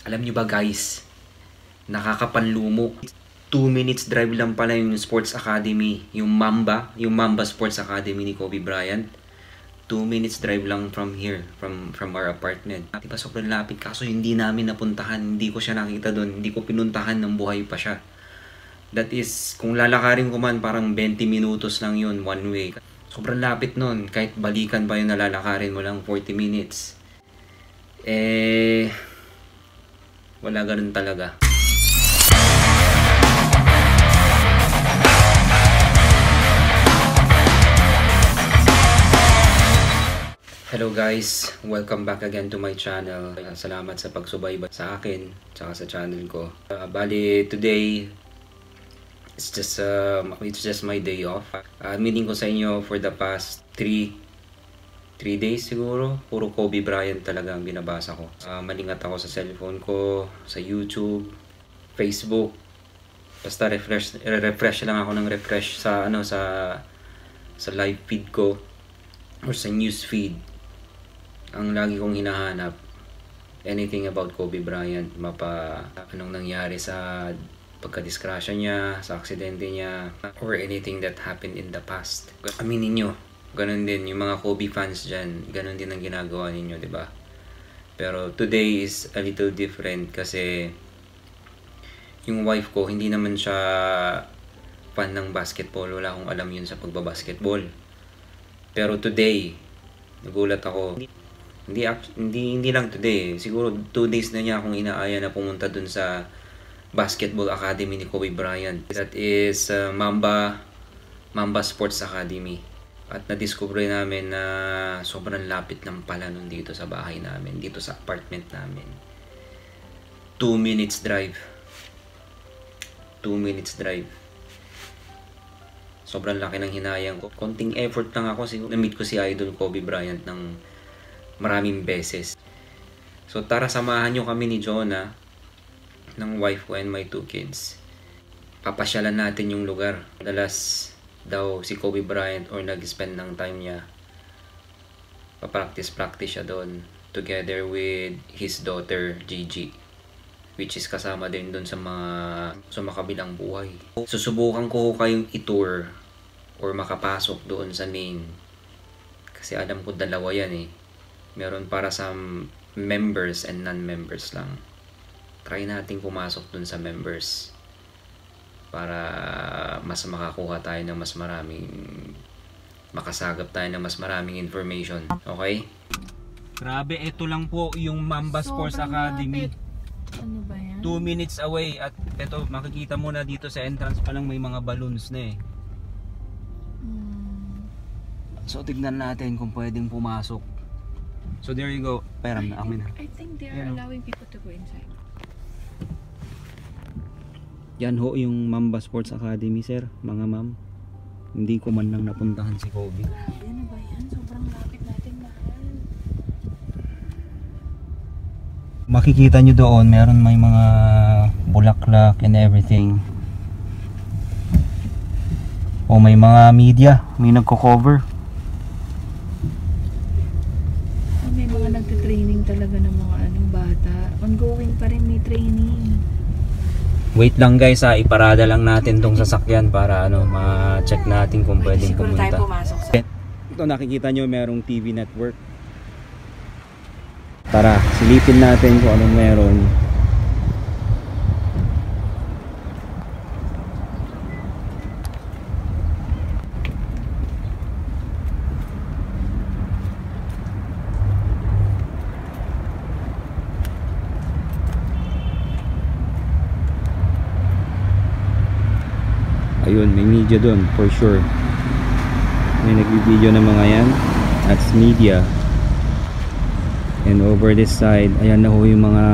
Alam nyo ba guys, nakakapanlumo. 2 minutes drive lang pala yung Sports Academy, yung Mamba Sports Academy ni Kobe Bryant. 2 minutes drive lang from here, from our apartment. Diba sobrang lapit, kaso hindi namin napuntahan, hindi ko siya nakita doon, hindi ko pinuntahan ng buhay pa siya. That is, kung lalakarin ko man, parang 20 minutos lang yun, one way. Sobrang lapit nun, kahit balikan pa yung nalalakarin mo lang 40 minutes. Wala ganun talaga. Hello guys, welcome back again to my channel. Salamat sa pagsubaybay sa akin, tsaka sa channel ko. Bali, today, it's just my day off. Meaning ko sa inyo for the past 3 days siguro, puro Kobe Bryant talaga ang binabasa ko. Malingat ako sa cellphone ko, sa YouTube, Facebook. Basta refresh lang ako ng refresh sa sa live feed ko or sa news feed. Ang lagi kong hinahanap, anything about Kobe Bryant, anong nangyari sa pagkadisgrasya niya, sa aksidente niya, or anything that happened in the past. Aminin nyo, ganun din, yung mga Kobe fans dyan, ganun din ang ginagawa ninyo, di ba? Pero today is a little different kasi yung wife ko, hindi naman siya fan ng basketball, wala akong alam yun sa pagbabasketball. Pero today, nagulat ako. Hindi lang today. Siguro 2 days na niya akong inaaya na pumunta dun sa Basketball Academy ni Kobe Bryant. That is Mamba Sports Academy. At na-discover namin na sobrang lapit ng pala nun dito sa bahay namin, dito sa apartment namin. 2 minutes drive. 2 minutes drive. Sobrang laki ng hinayang ko. Konting effort lang ako. Na-meet ko si Idol Kobe Bryant ng maraming beses. So tara, samahan nyo kami ni Jonah, ng wife ko and my 2 kids. Papasyalan natin yung lugar. Madalas daw si Kobe Bryant or nag-spend ng time niya. Papractice siya doon together with his daughter Gigi, which is kasama din doon sa makabilang buhay. Susubukan ko kayong i-tour or makapasok doon sa main. Kasi alam ko dalawa yan eh. Meron para sa members and non-members lang. Try natin pumasok dun sa members para mas makakuha tayo ng mas maraming, makasagap tayo ng mas maraming information. Okay? Grabe, ito lang po yung Mamba Sports Academy. Ano ba yan? 2 minutes away at ito, makikita mo na dito sa entrance pa lang may mga balloons na eh. So tignan natin kung pwedeng pumasok. So there you go. Peram na, amin na. I think they are allowing people to go inside. Yan ho yung Mamba Sports Academy, sir, mga ma'am. Hindi ko man lang napuntahan si Kobe. Grabe, ano ba yan? Sobrang lapit natin, mahal. Makikita nyo doon, meron may mga bulaklak and everything. O may mga media, may nagko-cover. May mga nagte-training talaga ng mga bata. Ongoing pa rin may training. Wait lang guys ha, iparada lang natin tong sasakyan para ma-check natin kung pwedeng Siguro pumunta. tayo pumasok sa... Ito nakikita nyo merong TV network. Tara, silipin natin kung anong meron. Ayun, may media doon for sure. May nag-video ng mga yan. That's media. And over this side, ayan na ho yung mga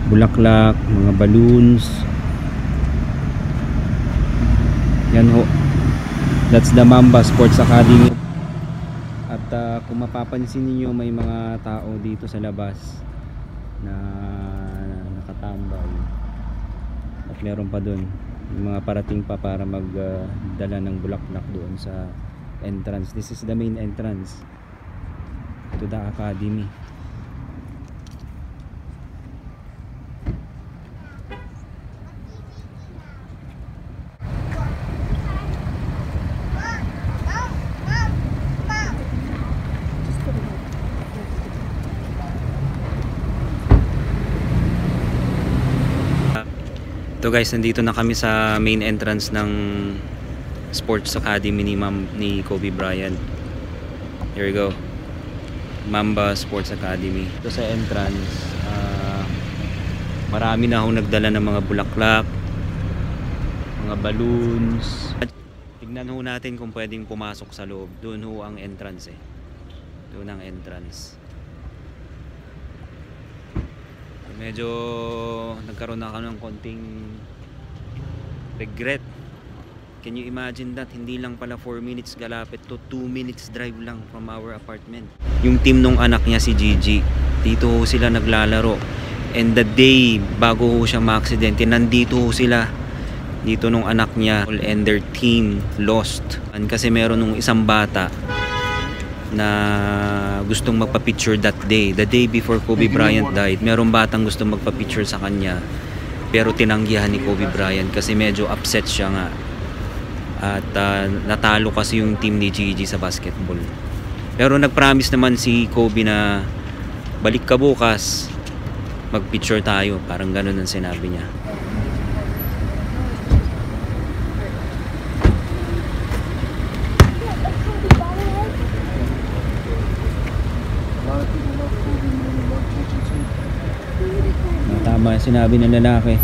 bulaklak, mga balloons. Yan ho. That's the Mamba Sports Academy. At kung mapapansin niyo may mga tao dito sa labas na nakatambay. At meron pa doon yung mga parating pa para magdala ng bulaklak doon sa entrance. This is the main entrance to the academy. So guys, nandito na kami sa main entrance ng Sports Academy ni Kobe Bryant. Here we go. Mamba Sports Academy. Ito sa entrance, marami na akong nagdala ng mga bulaklak, mga balloons. Tignan ho natin kung pwedeng pumasok sa loob. Doon ho ang entrance Doon ang entrance. Medyo nagkaroon na ako ng konting regret. Can you imagine that? Hindi lang pala 4 minutes galapit to 2 minutes drive lang from our apartment. Yung team nung anak niya si Gigi, dito ho sila naglalaro. And the day bago ho siya ma-aksidente, nandito ho sila. Dito nung anak niya and their team lost. Kasi meron nung isang bata na gustong magpa-picture that day. The day before Kobe Bryant died, merong batang gustong magpa-picture sa kanya. Pero tinanggihan ni Kobe Bryant kasi medyo upset siya nga. At natalo kasi yung team ni Gigi sa basketball. Pero nag-promise naman si Kobe na balik ka bukas, mag-picture tayo. Parang ganun ang sinabi niya. Tama sinabi ng lalaki.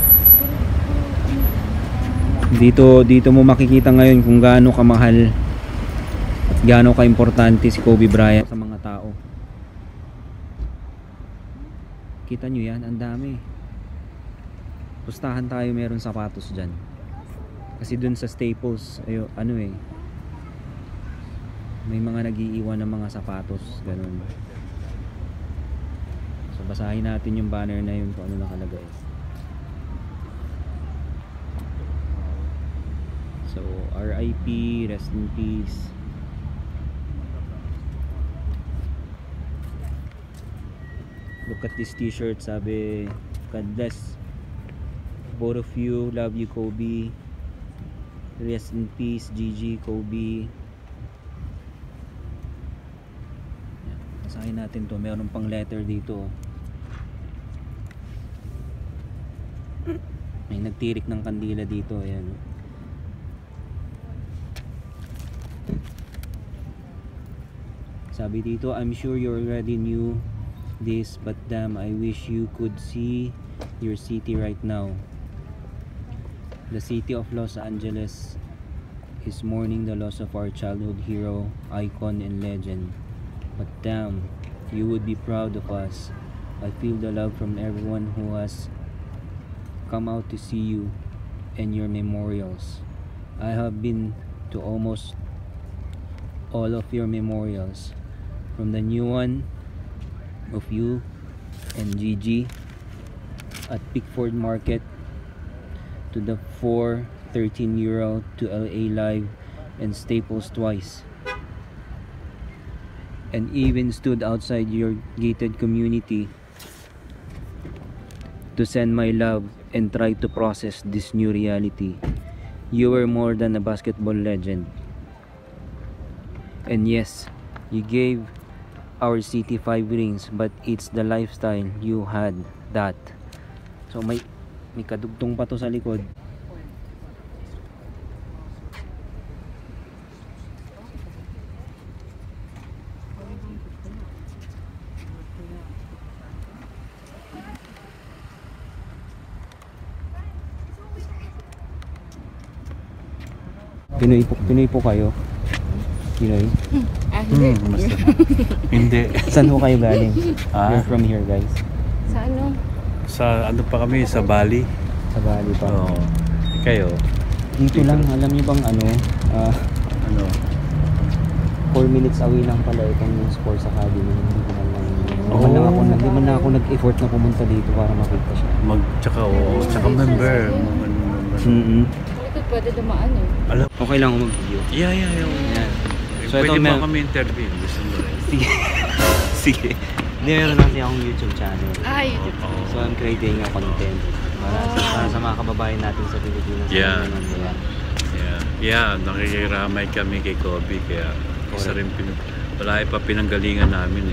Dito mo makikita ngayon kung gaano kamahal at gaano kaimportante si Kobe Bryant sa mga tao. Kita nyo yan, ang dami. Pustahan tayo, meron sapatos dyan. Kasi dun sa Staples, may mga nag-iiwan ng mga sapatos, ganun. So basahin natin yung banner na yun kung ano nakalagay. So RIP, rest in peace. Look at this t-shirt, sabi God bless both of you, love you Kobe, rest in peace Gigi, Kobe. Basahin natin to, meron pang letter dito. May nagtirik ng kandila dito, ayan. Sabi dito, I'm sure you already knew this, but damn, I wish you could see your city right now. The city of Los Angeles is mourning the loss of our childhood hero, icon, and legend. But damn, you would be proud of us. I feel the love from everyone who has come out to see you and your memorials. I have been to almost all of your memorials, from the new one of you and Gigi at Pickford Market to the 413 euro to LA Live and Staples twice, and even stood outside your gated community to send my love and try to process this new reality. You were more than a basketball legend. And yes, you gave our city 5 rings, but it's the lifestyle you had that. So may kadugtong pa to sa likod. Pinoy po kayo? Pinoy? Hindi. Hindi. Saan ho kayo galing? You're from here, guys? Sa ano? Sa ano pa kami? Sa Bali. Sa Bali pa. Oo. Kayo? Dito lang, alam niyo bang ano? Ano? 4 minutes away lang pala itong Sports Academy. Hindi ko lang hindi man ako nag-effort na pumunta dito para makita siya. Tsaka member. Pwede dumaan Alam. Okay lang ako mag-video. Yeah. Yan. So, Pwede ito, mo kami interview. Gusto mo rin. Sige. Sige. Hindi, meron kasi akong YouTube channel. YouTube. So I'm creating a content para sa mga kababayan natin sa Pilipinas. Nakikiramay kami kay Kobe. Kaya isa rin wala pa pinanggalingan namin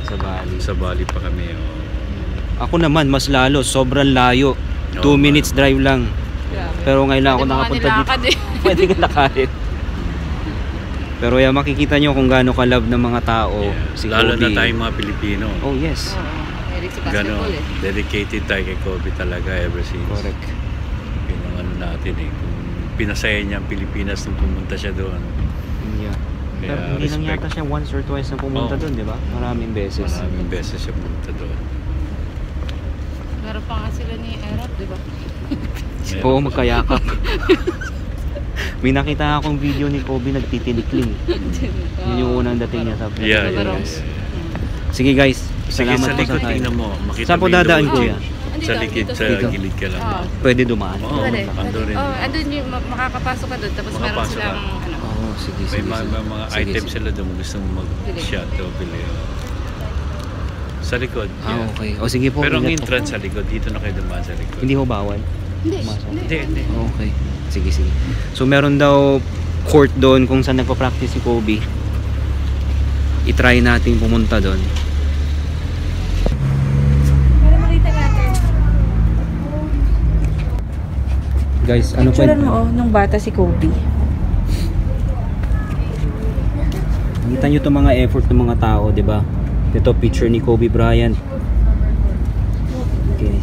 Sa Bali. Sa Bali pa kami. Ako naman, mas lalo. Sobrang layo. 2 minutes drive lang. Grabe. Pero ngayon lang ako Pwede mga nakapunta dito. nilakad eh. Pwede ka lakarin. Pero yan, makikita nyo kung gaano ka-love ng mga tao. Si Lalo Kobe. na tayong mga Pilipino. Oh yes. Eric sa Ganon, basketball eh. dedicated tayo kay Kobe talaga ever since. Correct. Yun ang ano natin eh. Kung pinasaya niya ang Pilipinas nung pumunta siya doon. Yeah. Kaya Pero hindi lang respect. yata siya once or twice na pumunta Oo. doon, di ba? Maraming beses. Maraming beses siya pumunta doon. Meron pa nga sila ni Erap, di ba? Oo, magkayakap. May nakita akong video ni Kobe nagtitilikling. Yun yung unang dating niya sa Yeah, Pilipinas. Sige guys, Sige, salamat sa po sa likod tayo. tingnan mo. Makita Saan po mo yung dadaan, loob. kuya? Sa likid, sa Dito. gilid ka lang. Oo. Pwede dumaan. Oo, Pwede. andun rin. Oh, andun yung makakapasok ka doon. Tapos meron Makapasok silang ka. ano. Oo, sige, May sige. mga Sige, items sige. sila doon gusto mo mag-shot o bili. Sa likod. Ah, yeah. okay. O sige po. Pero ang ingat po. entrance sa likod, dito na kayo dumaan sa likod. Hindi ho bawal. Hindi. Pumasok. Hindi. Okay. Sige, sige. So meron daw court doon kung saan nagpa-practice si Kobe. I-try natin pumunta doon. Para makita natin. Guys, ano po? Picturean mo nung bata si Kobe. Kita nyo itong mga effort ng mga tao, di ba? Ito picture ni Kobe Bryant. Okay.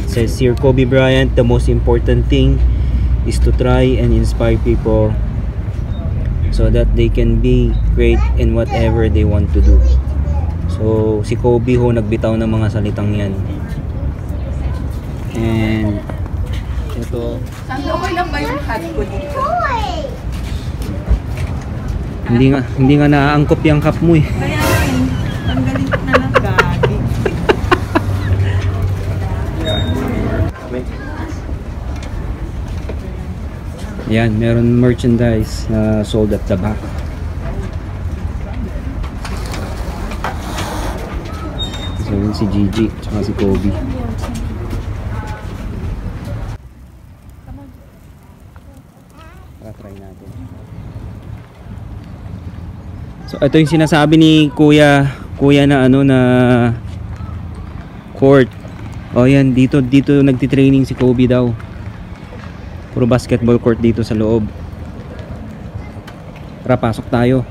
It says here, Kobe Bryant, the most important thing is to try and inspire people so that they can be great in whatever they want to do. So, si Kobe ho nagbitaw ng mga salitang yan. And ito, Okay lang ba yung hat ko dito? hindi nga naaangkop yung cup mo eh. Kaya ang galing na lang gagi. Yan, meron merchandise na sold at the back. So yun si Gigi, tsaka si Kobe. Try natin. So ito yung sinasabi ni Kuya na ano na court. Oh yan, dito nagti-training si Kobe daw. Puro basketball court dito sa loob. Tara, pasok tayo.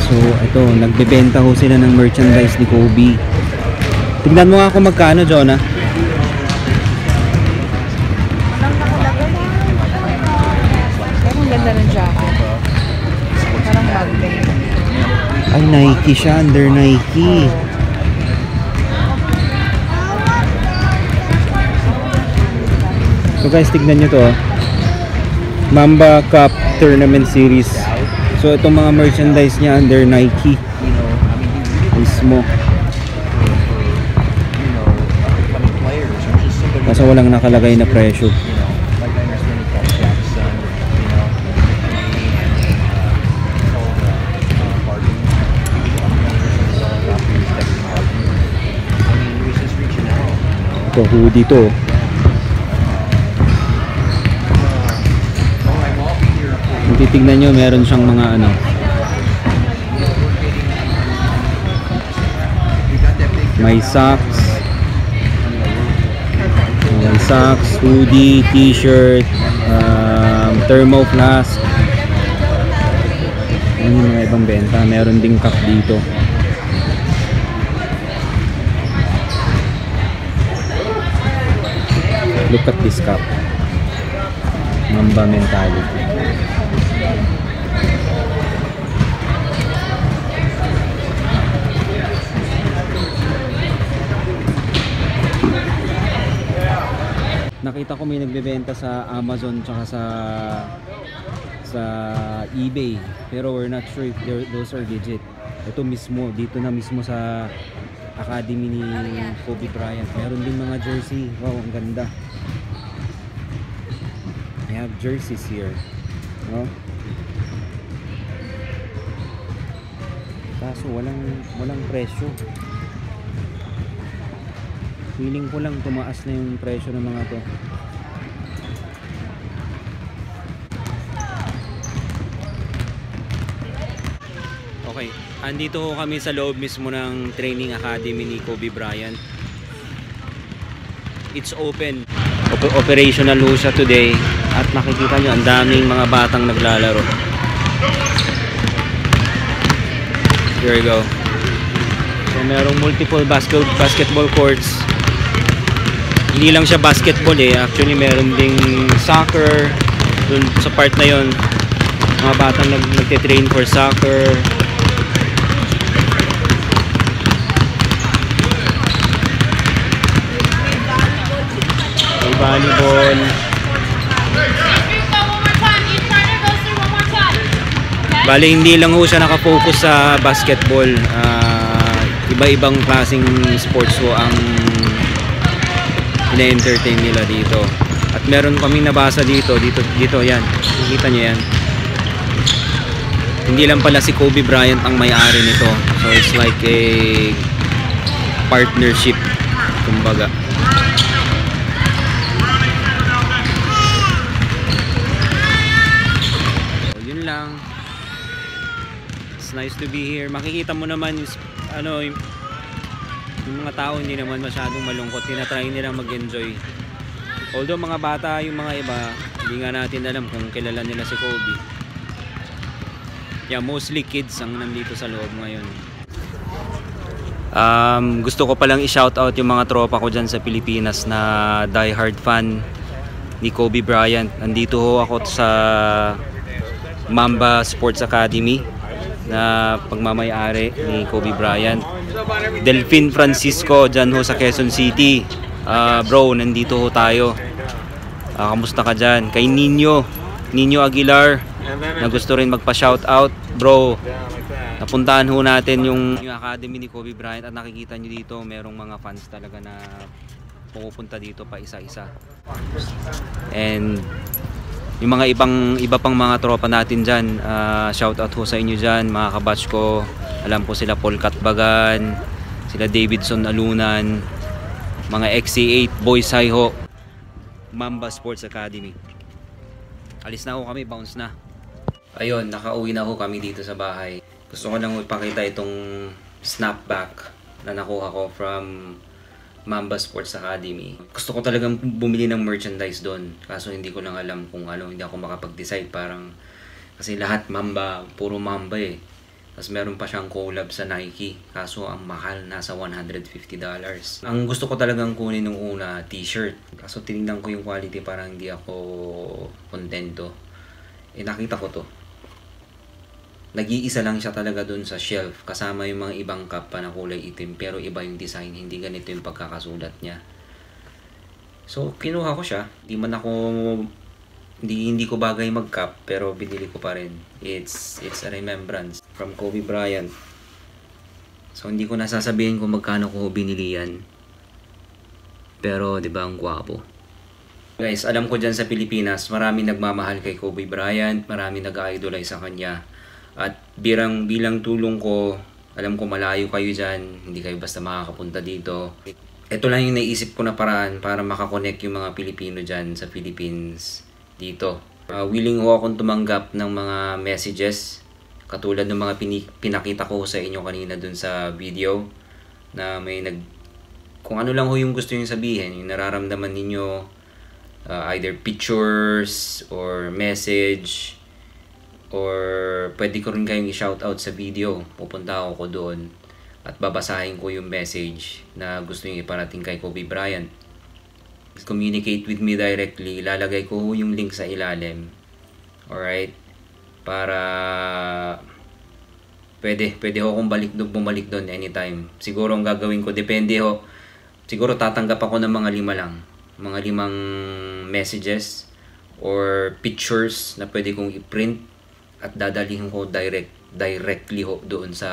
So ito, nagbebenta ho sila ng merchandise ni Kobe. Tignan mo nga kung magkano, Jonah. Pero ang ganda ng jacket. Parang magnet. Ay, Nike siya, under Nike. So guys, tignan nyo to. Mamba Cup Tournament Series. So itong mga merchandise niya under Nike mismo. Kaso walang nakalagay na presyo. Ito, hoodie to. Kung titignan nyo, meron siyang mga ano. May socks. May socks, hoodie, t-shirt, thermo flask. Ano yung mga ibang benta. Meron ding cup dito. Look at this cup. Mamba mentality. Nakita ko may nagbebenta sa Amazon tsaka sa eBay, pero we're not sure if those are legit. Ito mismo, dito na mismo sa Academy ni Kobe Bryant. Meron din mga jersey. Wow, ang ganda. We have jerseys here. No? Kaso walang presyo. Feeling ko lang tumaas na yung presyo ng mga to. Okay, andito ho kami sa loob mismo ng training academy ni Kobe Bryant. It's open. Operational ho siya today. At makikita nyo, ang daming mga batang naglalaro. Here we go. So merong multiple basketball courts. Hindi lang siya basketball actually meron ding soccer. Dun sa part na yon, mga batang nagte-train for soccer. May volleyball. Bale, hindi lang ho siya nakafocus sa basketball. Iba-ibang klaseng sports ho ang ina-entertain nila dito. At meron kaming nabasa dito yan. Nakikita nyo yan. Hindi lang pala si Kobe Bryant ang may-ari nito. So it's like a partnership, kumbaga. So yun lang. It's nice to be here. Makikita mo naman yung mga tao hindi naman masyadong malungkot. Tinatry nila mag-enjoy. Although mga bata, yung mga iba, hindi nga natin alam kung kilala nila si Kobe. Yeah, mostly kids ang nandito sa loob ngayon. Gusto ko palang i-shoutout yung mga tropa ko dyan sa Pilipinas na die-hard fan ni Kobe Bryant. Nandito ho ako sa Mamba Sports Academy na pagmamayari ni Kobe Bryant. Delphine Francisco dyan ho sa Quezon City. Bro, nandito ho tayo. Kamusta ka dyan? Kay Nino Aguilar na gusto rin magpa-shoutout. Bro, napuntahan ho natin yung academy ni Kobe Bryant at nakikita nyo dito merong mga fans talaga na pupunta dito pa isa-isa. And yung mga iba pang mga tropa natin dyan, shoutout ho sa inyo dyan, mga kabatch ko. Alam ko sila Paul Katbagan, sila Davidson Alunan, mga XC8 Boys High ho, Mamba Sports Academy. Alis na ho kami, bounce na. Ayun, nakauwi na ho kami dito sa bahay. Gusto ko lang ipakita itong snapback na nakuha ko from Mamba Sports Academy. Gusto ko talagang bumili ng merchandise doon. Kaso hindi ko lang alam kung ano, hindi ako makapag-decide. Parang, kasi lahat Mamba, puro Mamba Tapos meron pa siyang collab sa Nike. Kaso ang mahal, nasa $150. Ang gusto ko talagang kunin nung una, t-shirt. Kaso tinignan ko yung quality, parang hindi ako kontento. Nakita ko to. Nag-iisa lang siya talaga dun sa shelf. Kasama yung mga ibang cup pa na kulay itim. Pero iba yung design, hindi ganito yung pagkakasulat niya. So, kinuha ko siya. Hindi ko bagay mag-cup, pero binili ko pa rin. It's a remembrance from Kobe Bryant. So, hindi ko nasasabihin kung magkano ko binili yan. Pero, di ba, ang gwapo. Guys, alam ko dyan sa Pilipinas, maraming nagmamahal kay Kobe Bryant, maraming nag-idolize sa kanya. At bilang tulong ko, alam ko malayo kayo dyan, hindi kayo basta makakapunta dito. Ito lang yung naisip ko na paraan para makakonect yung mga Pilipino dyan sa Philippines dito. Willing ho akong tumanggap ng mga messages, katulad ng mga pinakita ko sa inyo kanina dun sa video, na may kung ano lang ho yung gusto nyo sabihin, yung nararamdaman ninyo, either pictures or message, or pwede ko rin kayong i-shoutout sa video. Pupunta ako doon at babasahin ko yung message na gusto nyo iparating kay Kobe Bryant. Communicate with me directly. Lalagay ko yung link sa ilalim. Alright? Para pwede ho akong bumalik doon anytime. Siguro ang gagawin ko, depende ho. Siguro tatanggap ako ng mga 5 lang. Mga 5 messages or pictures na pwede kong i-print at dadalhin ko directly ho doon sa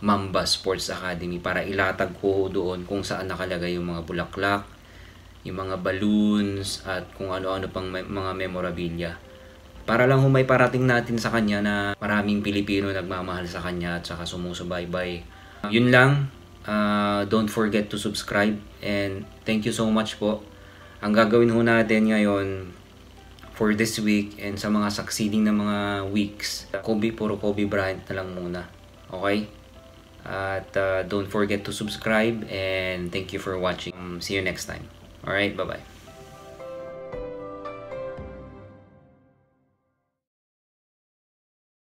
Mamba Sports Academy para ilatag ko doon kung saan nakalagay yung mga bulaklak, yung mga balloons, at kung ano-ano pang mga memorabilia. Para lang may parating natin sa kanya na maraming Pilipino nagmamahal sa kanya at saka sumusubaybay. Yun lang. Don't forget to subscribe and thank you so much po. Ang gagawin ho natin ngayon for this week and sa mga succeeding na mga weeks, puro Kobe Bryant na lang muna. Okay? At don't forget to subscribe and thank you for watching. See you next time. Alright, bye-bye.